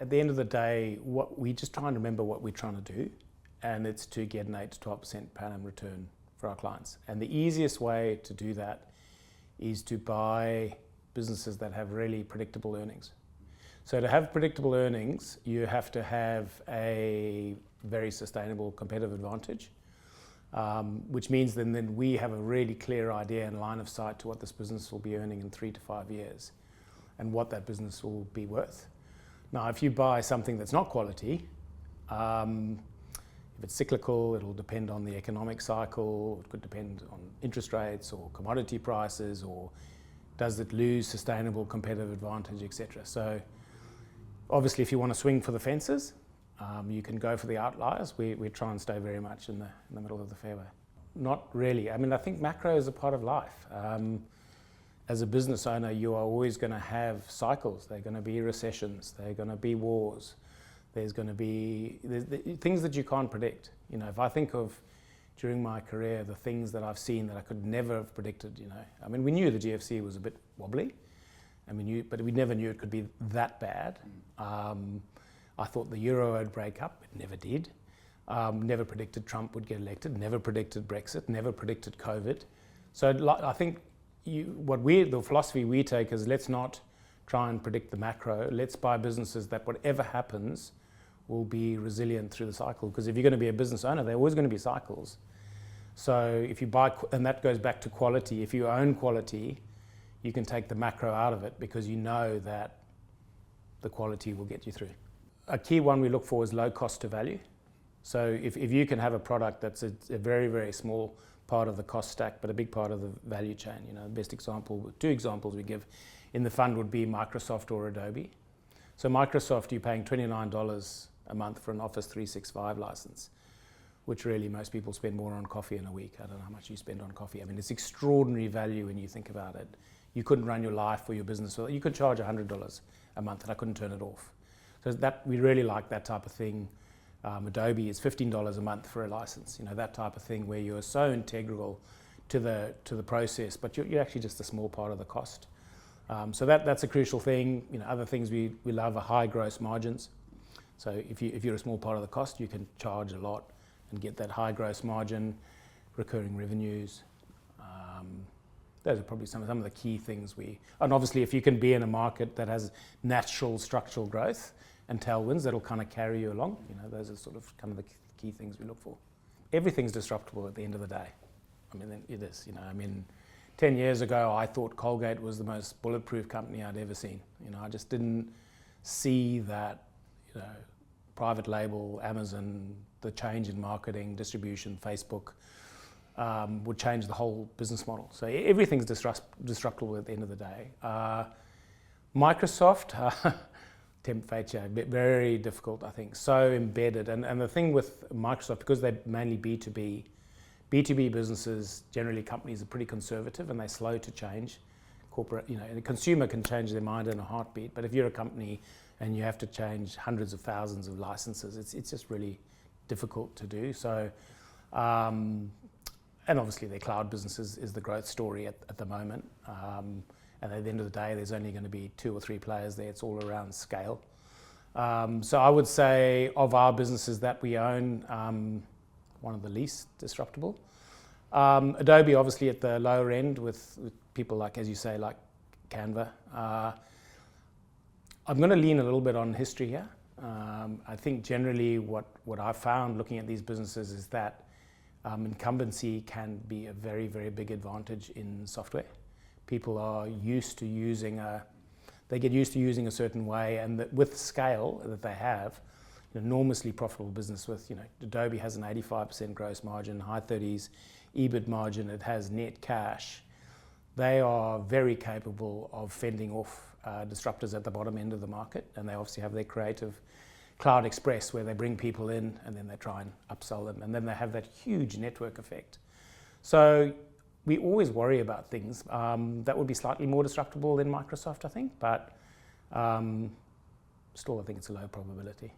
At the end of the day, what we just try and remember what we're trying to do, and it's to get an 8 to 12% per annum return for our clients. And the easiest way to do that is to buy businesses that have really predictable earnings. So to have predictable earnings, you have to have a very sustainable competitive advantage, which means then we have a really clear idea and line of sight to what this business will be earning in 3 to 5 years and what that business will be worth. Now, if you buy something that's not quality, if it's cyclical, it'll depend on the economic cycle, it could depend on interest rates or commodity prices, or does it lose sustainable competitive advantage, etc. So obviously, if you want to swing for the fences, you can go for the outliers. We try and stay very much in the middle of the fairway. Not really. I mean, I think macro is a part of life. As a business owner, you are always going to have cycles. There are going to be recessions. There are going to be wars. There's going to be things that you can't predict. You know, if I think of during my career the things that I've seen that I could never have predicted. You know, I mean, we knew the GFC was a bit wobbly, but we never knew it could be that bad. I thought the euro would break up. It never did. Never predicted Trump would get elected. Never predicted Brexit. Never predicted COVID. So I think the philosophy we take is, let's not try and predict the macro. Let's buy businesses that whatever happens will be resilient through the cycle. Because if you're going to be a business owner, there are always going to be cycles. So if you buy, and that goes back to quality, if you own quality, you can take the macro out of it because you know that the quality will get you through. A key one we look for is low cost to value. So if you can have a product that's a very, very small part of the cost stack, but a big part of the value chain. You know, the best example, 2 examples we give in the fund would be Microsoft or Adobe. So Microsoft, you're paying $29 a month for an Office 365 license, which really most people spend more on coffee in a week. I don't know how much you spend on coffee. I mean, it's extraordinary value when you think about it. You couldn't run your life or your business. You could charge $100 a month and I couldn't turn it off. So that we really like that type of thing. Adobe is $15 a month for a license. You know, that type of thing where you're so integral to the process, but you're actually just a small part of the cost. So that's a crucial thing. You know, other things we love are high gross margins. So if you're a small part of the cost, you can charge a lot and get that high gross margin, recurring revenues. Those are probably some of the key things and obviously if you can be in a market that has natural structural growth and tailwinds, that'll kind of carry you along. You know, those are sort of kind of the key things we look for. Everything's disruptable at the end of the day. I mean, it is, you know, I mean, 10 years ago, I thought Colgate was the most bulletproof company I'd ever seen. You know, I just didn't see that, you know, private label, Amazon, the change in marketing, distribution, Facebook, would change the whole business model. So everything's disruptable at the end of the day. Microsoft, temp fate, very difficult, I think, so embedded. And the thing with Microsoft, because they're mainly B2B businesses, generally companies are pretty conservative and they're slow to change. Corporate, you know, a consumer can change their mind in a heartbeat, but if you're a company and you have to change hundreds of thousands of licenses, it's just really difficult to do. So, and obviously their cloud business is the growth story at the moment. And at the end of the day, there's only going to be 2 or 3 players there. It's all around scale. So I would say of our businesses that we own, one of the least disruptable. Adobe, obviously, at the lower end with people like, as you say, like Canva. I'm going to lean a little bit on history here. I think generally what I've found looking at these businesses is that incumbency can be a very, very big advantage in software. People are used to using they get used to using a certain way, and that with scale that they have, an enormously profitable business with, you know, Adobe has an 85% gross margin, high 30s EBIT margin, it has net cash. They are very capable of fending off disruptors at the bottom end of the market, and they obviously have their creative Cloud Express where they bring people in and then they try and upsell them, and then they have that huge network effect. So we always worry about things that would be slightly more disruptable than Microsoft, I think, but still I think it's a low probability.